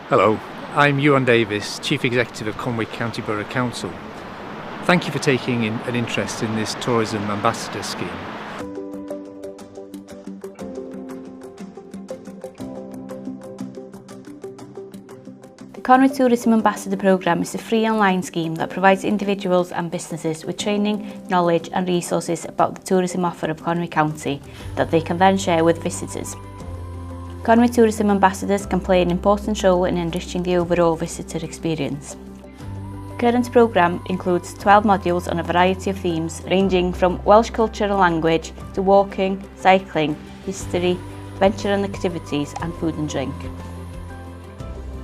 Hello, I'm Ewan Davis, Chief Executive of Conwy County Borough Council. Thank you for taking an interest in this Tourism Ambassador scheme. The Conwy Tourism Ambassador Programme is a free online scheme that provides individuals and businesses with training, knowledge and resources about the tourism offer of Conwy County that they can then share with visitors. Conwy Tourism Ambassadors can play an important role in enriching the overall visitor experience. The current programme includes 12 modules on a variety of themes ranging from Welsh culture and language to walking, cycling, history, adventure and activities and food and drink.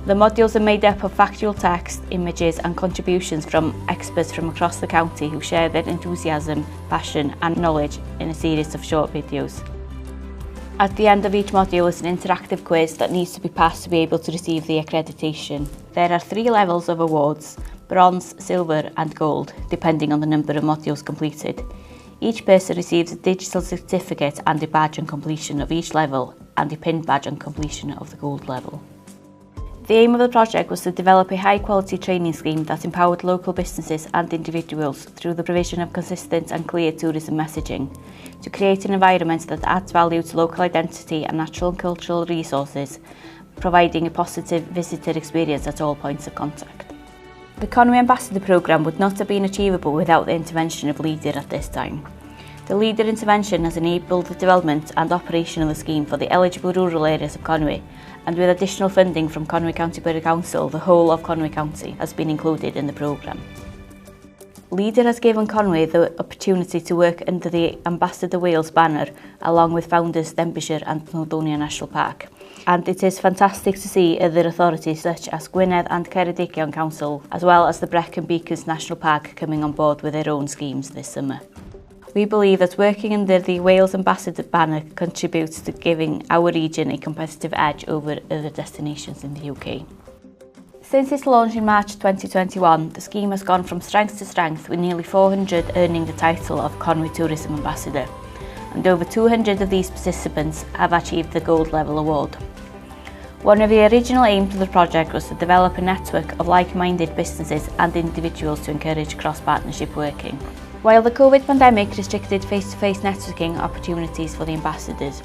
The modules are made up of factual text, images and contributions from experts from across the county who share their enthusiasm, passion and knowledge in a series of short videos. At the end of each module is an interactive quiz that needs to be passed to be able to receive the accreditation. There are 3 levels of awards: bronze, silver and gold, depending on the number of modules completed. Each person receives a digital certificate and a badge on completion of each level and a pin badge on completion of the gold level. The aim of the project was to develop a high-quality training scheme that empowered local businesses and individuals through the provision of consistent and clear tourism messaging, to create an environment that adds value to local identity and natural and cultural resources, providing a positive visitor experience at all points of contact. The Conwy Ambassador Programme would not have been achievable without the intervention of LEADER at this time. The LEADER intervention has enabled the development and operation of the scheme for the eligible rural areas of Conwy, and with additional funding from Conwy County Borough Council, the whole of Conwy County has been included in the programme. LEADER has given Conwy the opportunity to work under the Ambassador Wales banner along with founders Denbighshire and Snowdonia National Park. And it is fantastic to see other authorities such as Gwynedd and Ceredigion Council, as well as the Brecon Beacons National Park, coming on board with their own schemes this summer. We believe that working under the Wales Ambassador banner contributes to giving our region a competitive edge over other destinations in the UK. Since its launch in March 2021, the scheme has gone from strength to strength, with nearly 400 earning the title of Conwy Tourism Ambassador, and over 200 of these participants have achieved the gold level award. One of the original aims of the project was to develop a network of like-minded businesses and individuals to encourage cross-partnership working. While the COVID pandemic restricted face-to-face networking opportunities for the ambassadors,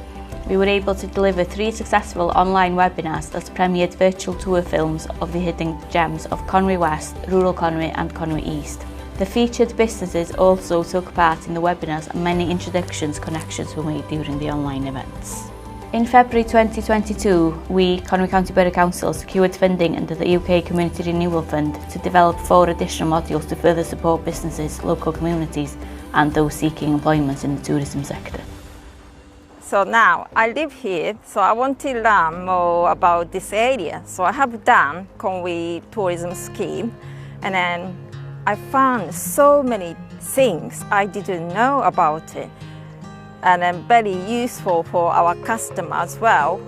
we were able to deliver 3 successful online webinars that premiered virtual tour films of the hidden gems of Conwy West, Rural Conwy and Conwy East. The featured businesses also took part in the webinars and many connections were made during the online events. In February 2022, we, Conwy County Borough Council, secured funding under the UK Community Renewal Fund to develop 4 additional modules to further support businesses, local communities and those seeking employment in the tourism sector. So now I live here, so I want to learn more about this area. So I have done Conwy Tourism Scheme, and then I found so many things I didn't know about it. And then very useful for our customers as well.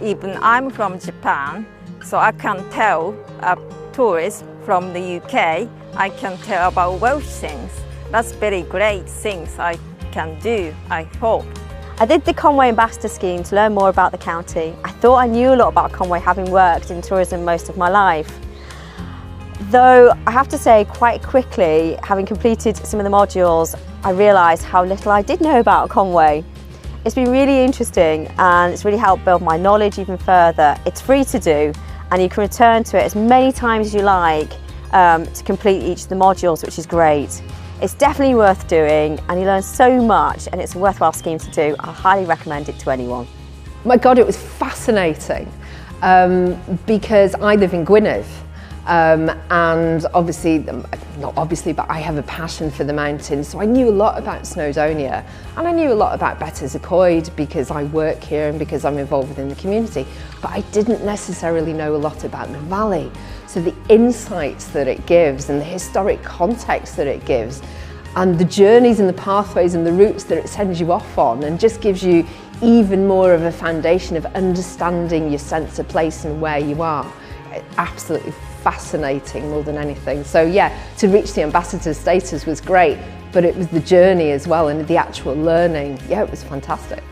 Even I'm from Japan, so I can tell a tourist from the UK, I can tell about Welsh things. That's very great things I can do, I hope. I did the Conwy Ambassador Scheme to learn more about the county. I thought I knew a lot about Conwy, having worked in tourism most of my life. Though I have to say, quite quickly, having completed some of the modules, I realised how little I did know about Conwy. It's been really interesting and it's really helped build my knowledge even further. It's free to do and you can return to it as many times as you like to complete each of the modules, which is great. It's definitely worth doing and you learn so much, and it's a worthwhile scheme to do. I highly recommend it to anyone. My God, it was fascinating because I live in Gwynedd. And obviously, not obviously, but I have a passion for the mountains, so I knew a lot about Snowdonia and I knew a lot about Bettws y Coed because I work here and because I'm involved within the community, but I didn't necessarily know a lot about the valley. So the insights that it gives and the historic context that it gives and the journeys and the pathways and the routes that it sends you off on, and just gives you even more of a foundation of understanding your sense of place and where you are. Absolutely fascinating more than anything. So yeah, to reach the ambassador status was great, but it was the journey as well and the actual learning. Yeah, it was fantastic.